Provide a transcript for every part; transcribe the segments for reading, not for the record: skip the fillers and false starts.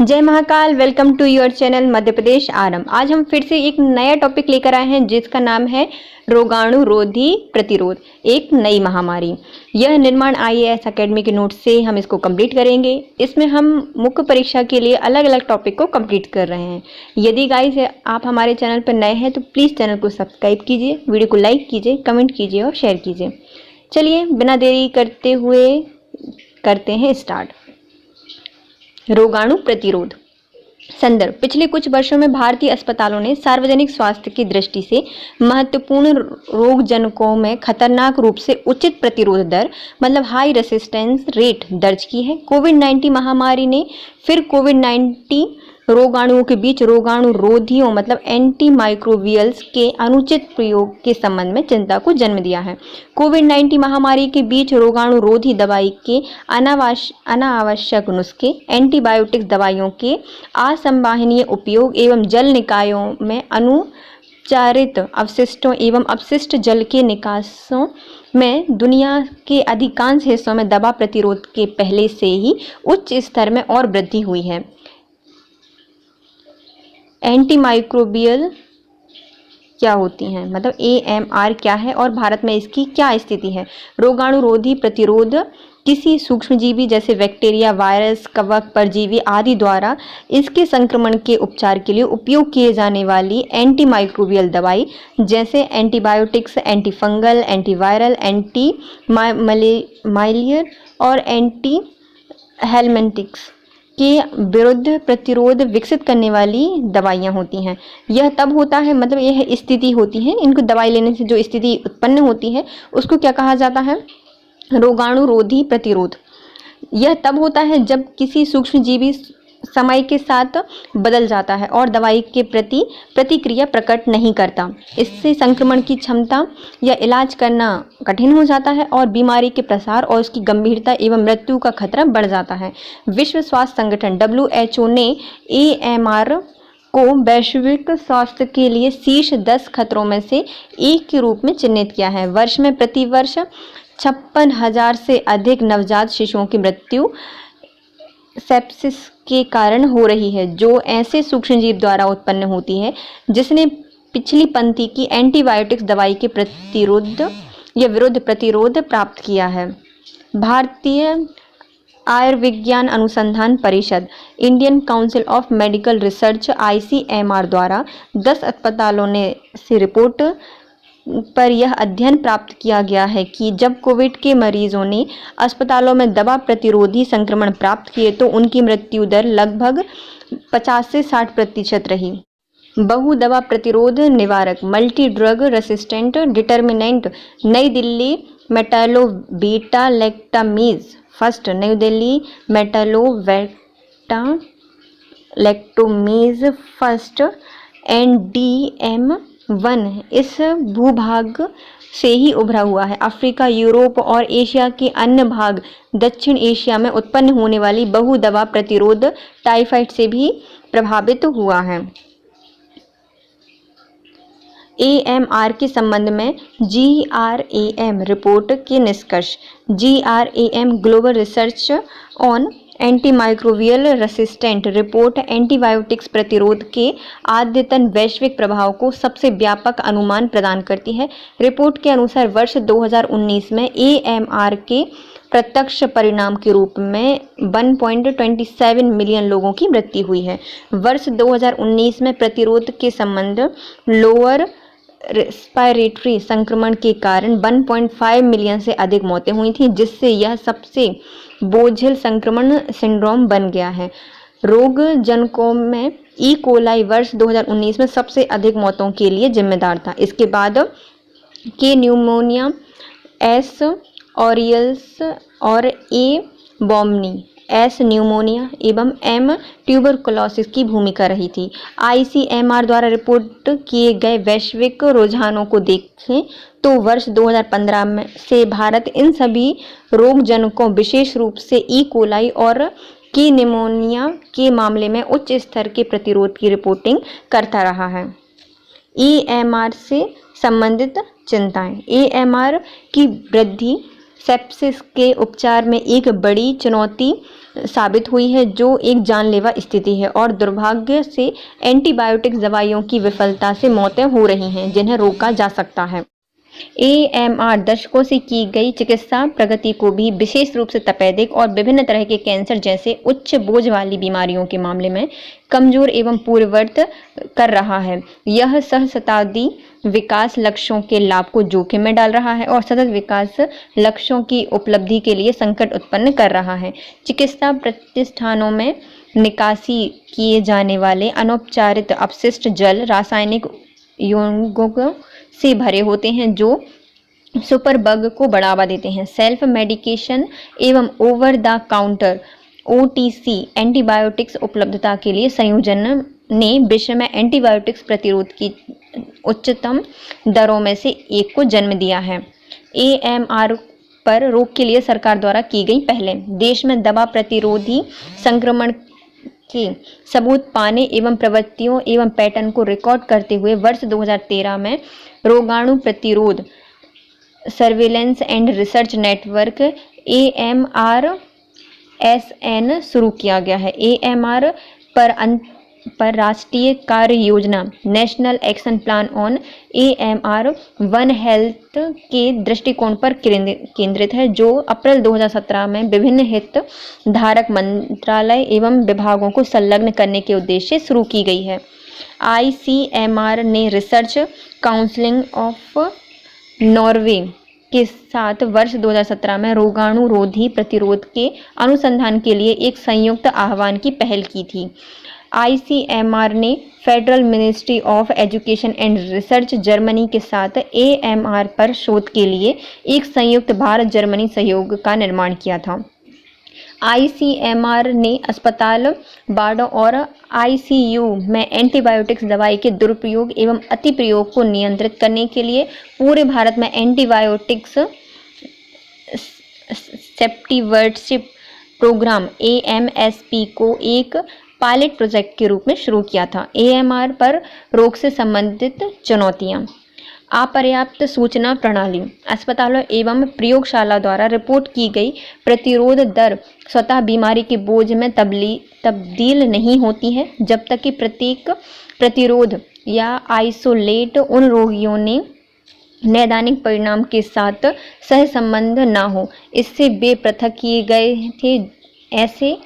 जय Mahakal. Welcome to your channel Madhya Pradesh Aarambh. आज हम फिर से एक नया टॉपिक लेकर आए हैं जिसका नाम है रोगाणुरोधी प्रतिरोध, एक नई महामारी। यह निर्माण IAS अकेडमी के नोट से हम इसको कंप्लीट करेंगे। इसमें हम मुख्य परीक्षा के लिए अलग अलग टॉपिक को कंप्लीट कर रहे हैं। यदि गाइस आप हमारे चैनल पर नए हैं तो प्लीज़ चैनल को सब्सक्राइब कीजिए, वीडियो को लाइक कीजिए, कमेंट कीजिए और शेयर कीजिए। चलिए बिना देरी करते हुए करते हैं स्टार्ट। रोगाणु प्रतिरोध। संदर्भ। पिछले कुछ वर्षों में भारतीय अस्पतालों ने सार्वजनिक स्वास्थ्य की दृष्टि से महत्वपूर्ण रोगजनकों में खतरनाक रूप से उचित प्रतिरोध दर मतलब हाई रेसिस्टेंस रेट दर्ज की है। कोविड-19 महामारी ने फिर कोविड-19 रोगाणुओं के बीच रोगाणु रोधियों मतलब एंटीमाइक्रोबियल्स के अनुचित प्रयोग के संबंध में चिंता को जन्म दिया है। कोविड-19 महामारी के बीच रोगाणु रोधी दवाई के अनावश्यक नुस्खे, एंटीबायोटिक्स दवाइयों के असंवाहनीय उपयोग एवं जल निकायों में अनुपचारित अवशिष्टों एवं अपशिष्ट जल के निकायों में दुनिया के अधिकांश हिस्सों में दवा प्रतिरोध के पहले से ही उच्च स्तर में और वृद्धि हुई है। एंटीमाइक्रोबियल क्या होती हैं मतलब AMR क्या है और भारत में इसकी क्या स्थिति है। रोगाणुरोधी प्रतिरोध किसी सूक्ष्मजीवी जैसे बैक्टीरिया, वायरस, कवक, परजीवी आदि द्वारा इसके संक्रमण के उपचार के लिए उपयोग किए जाने वाली एंटीमाइक्रोबियल दवाई जैसे एंटीबायोटिक्स, एंटीफंगल, एंटीवायरल, एंटी माइलियर और एंटी हेलमिंथिक्स के विरुद्ध प्रतिरोध विकसित करने वाली दवाइयाँ होती हैं। यह तब होता है मतलब यह स्थिति होती है, इनको दवाई लेने से जो स्थिति उत्पन्न होती है उसको क्या कहा जाता है, रोगाणुरोधी प्रतिरोध। यह तब होता है जब किसी सूक्ष्मजीवी समय के साथ बदल जाता है और दवाई के प्रति प्रतिक्रिया प्रकट नहीं करता। इससे संक्रमण की क्षमता या इलाज करना कठिन हो जाता है और बीमारी के प्रसार और उसकी गंभीरता एवं मृत्यु का खतरा बढ़ जाता है। विश्व स्वास्थ्य संगठन WHO ने AMR को वैश्विक स्वास्थ्य के लिए शीर्ष 10 खतरों में से एक के रूप में चिन्हित किया है। वर्ष में प्रतिवर्ष 56,000 से अधिक नवजात शिशुओं की मृत्यु सेप्सिस के कारण हो रही है जो ऐसे सूक्ष्मजीव द्वारा उत्पन्न होती है जिसने पिछली पंक्ति की एंटीबायोटिक्स दवाई के प्रतिरोध या विरुद्ध प्रतिरोध प्राप्त किया है। भारतीय आयुर्विज्ञान अनुसंधान परिषद Indian council of medical research ICMR द्वारा 10 अस्पतालों ने से रिपोर्ट पर यह अध्ययन प्राप्त किया गया है कि जब कोविड के मरीजों ने अस्पतालों में दवा प्रतिरोधी संक्रमण प्राप्त किए तो उनकी मृत्यु दर लगभग 50 से 60% रही। बहु दवा प्रतिरोध निवारक मल्टी ड्रग रेसिस्टेंट डिटर्मिनेंट नई दिल्ली मेटालोबेटा-लैक्टामेज फर्स्ट, नई दिल्ली मेटालोबेटा-लैक्टोमेज फर्स्ट NDM1 इस भूभाग से ही उभरा हुआ है। अफ्रीका, यूरोप और एशिया के अन्य भाग दक्षिण एशिया में उत्पन्न होने वाली बहु दवा प्रतिरोध टाइफाइड से भी प्रभावित हुआ है। AMR के संबंध में GRAM रिपोर्ट के निष्कर्ष। GRAM global research on antimicrobial resistant report antibiotics प्रतिरोध के अद्यतन वैश्विक प्रभाव को सबसे व्यापक अनुमान प्रदान करती है। रिपोर्ट के अनुसार वर्ष 2019 में AMR के प्रत्यक्ष परिणाम के रूप में 1.27 मिलियन लोगों की मृत्यु हुई है। वर्ष 2019 में प्रतिरोध के संबंध लोअर रेस्पिरेटरी संक्रमण के कारण 1.5 मिलियन से अधिक मौतें हुई थी जिससे यह सबसे बोझिल संक्रमण सिंड्रोम बन गया है। रोगजनकों में E. कोलाई वर्ष 2019 में सबसे अधिक मौतों के लिए जिम्मेदार था। इसके बाद के न्यूमोनिया, S. ऑरियल्स और A. बॉम्बनी S. न्यूमोनिया एवं M. ट्यूबरकुलोसिस की भूमिका रही थी। ICMR द्वारा रिपोर्ट किए गए वैश्विक रुझानों को देखें तो वर्ष 2015 में से भारत इन सभी रोगजनकों विशेष रूप से E. कोलाई और की निमोनिया के मामले में उच्च स्तर के प्रतिरोध की रिपोर्टिंग करता रहा है। AMR से संबंधित चिंताएं। AMR की वृद्धि सेप्सिस के उपचार में एक बड़ी चुनौती साबित हुई है, जो एक जानलेवा स्थिति है, और दुर्भाग्य से एंटीबायोटिक दवाइयों की विफलता से मौतें हो रही हैं जिन्हें रोका जा सकता है। AMR दशकों से की गई चिकित्सा प्रगति को भी विशेष रूप से तपेदिक और विभिन्न तरह के कैंसर जैसे उच्च बोझ वाली बीमारियों के मामले में कमजोर एवं पूर्ववत कर रहा है। यह सहस्त्राब्दी विकास लक्ष्यों के लाभ को जोखिम में डाल रहा है और सतत विकास लक्ष्यों की उपलब्धि के लिए संकट उत्पन्न कर रहा है। चिकित्सा प्रतिष्ठानों में निकासी किए जाने वाले अनौपचारिक अपशिष्ट जल रासायनिक यौगिकों से भरे होते हैं जो सुपर बग को बढ़ावा देते हैं। सेल्फ मेडिकेशन एवं over the counter OTC antibiotics उपलब्धता के लिए संयोजन ने विश्व में एंटीबायोटिक्स प्रतिरोध की उच्चतम दरों में से एक को जन्म दिया है। AMR पर रोक के लिए सरकार द्वारा की गई पहले। देश में दवा प्रतिरोधी संक्रमण के सबूत पाने एवं प्रवृत्तियों एवं पैटर्न को रिकॉर्ड करते हुए वर्ष 2013 में रोगाणु प्रतिरोध surveillance and research network AMRSN शुरू किया गया है। AMR पर राष्ट्रीय कार्य योजना national action plan on AMR one health के दृष्टिकोण पर केंद्रित है, जो अप्रैल 2017 में विभिन्न हित धारक मंत्रालय एवं विभागों को संलग्न करने के उद्देश्य से शुरू की गई है। ICMR ने रिसर्च काउंसिल ऑफ नॉर्वे के साथ वर्ष 2017 में रोगाणुरोधी प्रतिरोध के अनुसंधान के लिए एक संयुक्त आह्वान की पहल की थी। ICMR ने federal ministry of education and research Germany के साथ AMR पर शोध के लिए एक संयुक्त भारत जर्मनी सहयोग का निर्माण किया था। ICMR ने अस्पताल, वार्डों और ICU में एंटीबायोटिक्स दवाई के दुरुपयोग एवं अतिप्रयोग को नियंत्रित करने के लिए पूरे भारत में एंटीबायोटिक्स स्टेवर्डशिप प्रोग्राम AMSP को एक पायलट प्रोजेक्ट के रूप में शुरू किया था। AMR पर रोग से संबंधित चुनौतियां। अपर्याप्त सूचना प्रणाली। अस्पतालों एवं प्रयोगशाला द्वारा रिपोर्ट की गई प्रतिरोध दर स्वतः बीमारी के बोझ में तब्दील नहीं होती है जब तक कि प्रत्येक प्रतिरोध या आइसोलेट उन रोगियों ने नैदानिक परिणाम के साथ सहसंबंध ना हो। इससे वे पृथक किए गए थे। ऐसे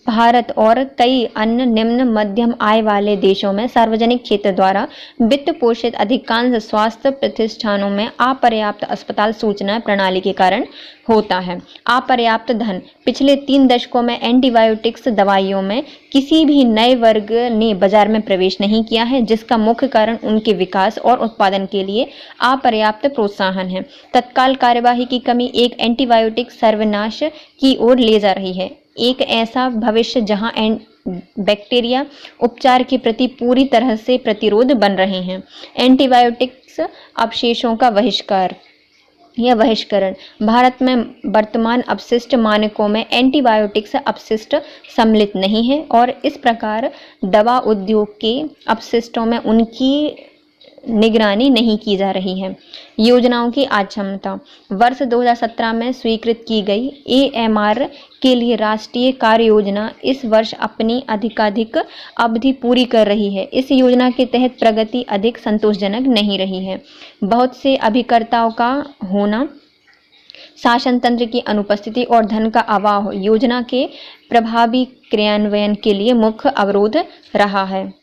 भारत और कई अन्य निम्न मध्यम आय वाले देशों में सार्वजनिक क्षेत्र द्वारा वित्त पोषित अधिकांश स्वास्थ्य प्रतिष्ठानों में अपर्याप्त अस्पताल सूचना प्रणाली के कारण होता है। अपर्याप्त धन। पिछले 3 दशकों में एंटीबायोटिक्स दवाइयों में किसी भी नए वर्ग ने बाजार में प्रवेश नहीं किया है, जिसका मुख्य कारण उनके विकास और उत्पादन के लिए अपर्याप्त प्रोत्साहन है। तत्काल कार्यवाही की कमी एक एंटीबायोटिक सर्वनाश की ओर ले जा रही है। एक ऐसा भविष्य जहां बैक्टीरिया उपचार के प्रति पूरी तरह से प्रतिरोध बन रहे हैं। एंटीबायोटिक्स अवशेषों का बहिष्करण। भारत में वर्तमान अपशिष्ट मानकों में एंटीबायोटिक्स अपशिष्ट सम्मिलित नहीं है और इस प्रकार दवा उद्योग के अपशिष्टों में उनकी निगरानी नहीं की जा रही है। योजनाओं की अक्षमता। वर्ष 2017 में स्वीकृत की गई AMR के लिए राष्ट्रीय कार्य योजना इस वर्ष अपनी अधिकाधिक अवधि पूरी कर रही है। इस योजना के तहत प्रगति अधिक संतोषजनक नहीं रही है। बहुत से अभिकर्ताओं का होना, शासन तंत्र की अनुपस्थिति और धन का अभाव योजना के प्रभावी क्रियान्वयन के लिए मुख्य अवरोध रहा है।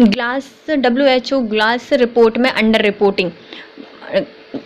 WHO ग्लास रिपोर्ट में under reporting.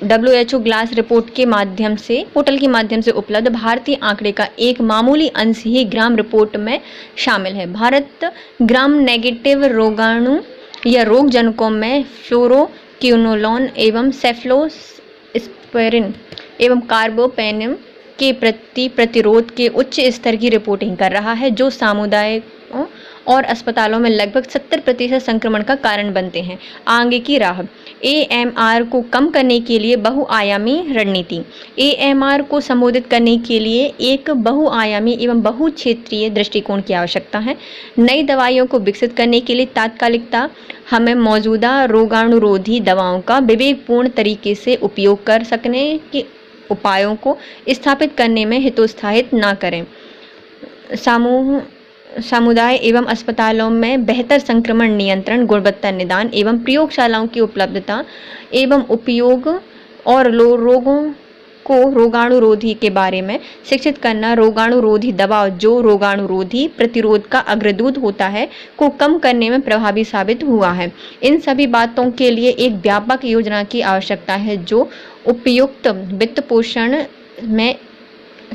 WHO glass report के माध्यम से पोर्टल के माध्यम से उपलब्ध भारतीय आंकड़े का एक मामूली अंश ही ग्राम रिपोर्ट में शामिल है। भारत ग्राम नेगेटिव रोगाणु या रोगजनकों में फ्लोरोक्विनोलोन एवं सेफ्लोस्पोरिन एवं कार्बोपेनिम के प्रति प्रतिरोध के उच्च स्तर की रिपोर्टिंग कर रहा है, जो सामुदायिकों और अस्पतालों में लगभग 70% संक्रमण का कारण बनते हैं। आगे की राह। AMR को कम करने के लिए बहुआयामी रणनीति। AMR को संबोधित करने के लिए एक बहुआयामी एवं बहुक्षेत्रीय दृष्टिकोण की आवश्यकता है। नई दवाइयों को विकसित करने के लिए तात्कालिकता हमें मौजूदा रोगाणुरोधी दवाओं का विवेकपूर्ण तरीके से उपयोग कर सकने उपायों को स्थापित करने में हितोत्साहित न करें। समुदाय एवं अस्पतालों में बेहतर संक्रमण नियंत्रण, गुणवत्ता निदान एवं प्रयोगशालाओं की उपलब्धता एवं उपयोग और रोगों को रोगाणुरोधी के बारे में शिक्षित करना, रोगाणुरोधी दवा जो रोगाणुरोधी प्रतिरोध का अग्रदूत होता है को कम करने में प्रभावी साबित हुआ है। इन सभी बातों के लिए एक व्यापक योजना की आवश्यकता है जो उपयुक्त वित्त पोषण में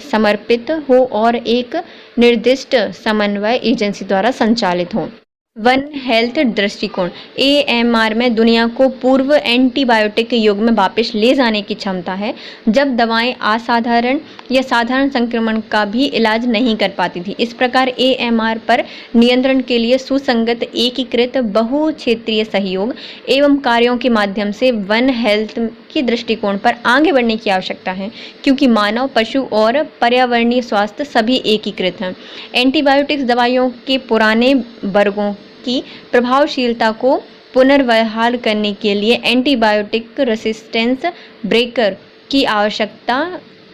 समर्पित हो और एक निर्दिष्ट समन्वय एजेंसी द्वारा संचालित हो। वन हेल्थ दृष्टिकोण AMR में दुनिया को पूर्व एंटीबायोटिक के युग में वापस ले जाने की क्षमता है, जब दवाएं असाधारण या साधारण संक्रमण का भी इलाज नहीं कर पाती थी। इस प्रकार AMR पर नियंत्रण के लिए सुसंगत, एकीकृत, बहुक्षेत्रीय सहयोग एवं कार्यों के माध्यम से वन हेल्थ के दृष्टिकोण पर आगे बढ़ने की आवश्यकता है, क्योंकि मानव, पशु और पर्यावरणीय स्वास्थ्य सभी एकीकृत हैं। एंटीबायोटिक्स दवाइयों के पुराने वर्गों की प्रभावशीलता को पुनर्बहाल करने के लिए एंटीबायोटिक रेसिस्टेंस ब्रेकर की आवश्यकता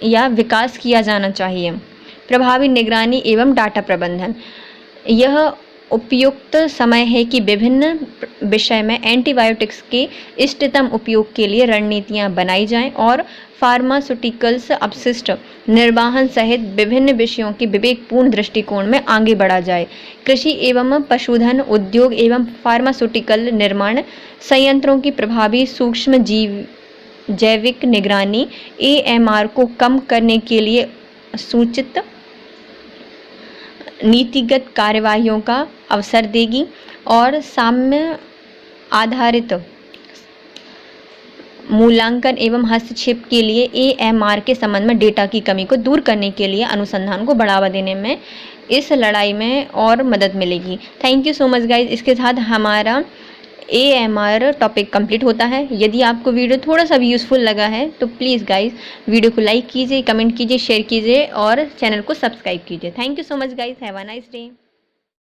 या विकास किया जाना चाहिए। प्रभावी निगरानी एवं डाटा प्रबंधन, यह उपयुक्त समय है कि विभिन्न विषय में एंटीबायोटिक्स के इष्टतम उपयोग के लिए रणनीतियां बनाई जाएं और फार्मास्यूटिकल्स अपशिष्ट निर्वहन सहित विभिन्न विषयों के विवेकपूर्ण दृष्टिकोण में आगे बढ़ा जाए। कृषि एवं पशुधन उद्योग एवं फार्मास्यूटिकल निर्माण संयंत्रों की प्रभावी सूक्ष्म जैविक निगरानी AMR को कम करने के लिए सूचित नीतिगत कार्यवाहियों का अवसर देगी और साम्य आधारित मूल्यांकन एवं हस्तक्षेप के लिए AMR के संबंध में डेटा की कमी को दूर करने के लिए अनुसंधान को बढ़ावा देने में इस लड़ाई में और मदद मिलेगी। Thank you so much guys. इसके साथ हमारा AMR टॉपिक कंप्लीट होता है। यदि आपको वीडियो थोड़ा सा भी यूज़फुल लगा है तो प्लीज़ गाइज वीडियो को लाइक कीजिए, कमेंट कीजिए, शेयर कीजिए और चैनल को सब्सक्राइब कीजिए। Thank you so much guys. Have a nice day.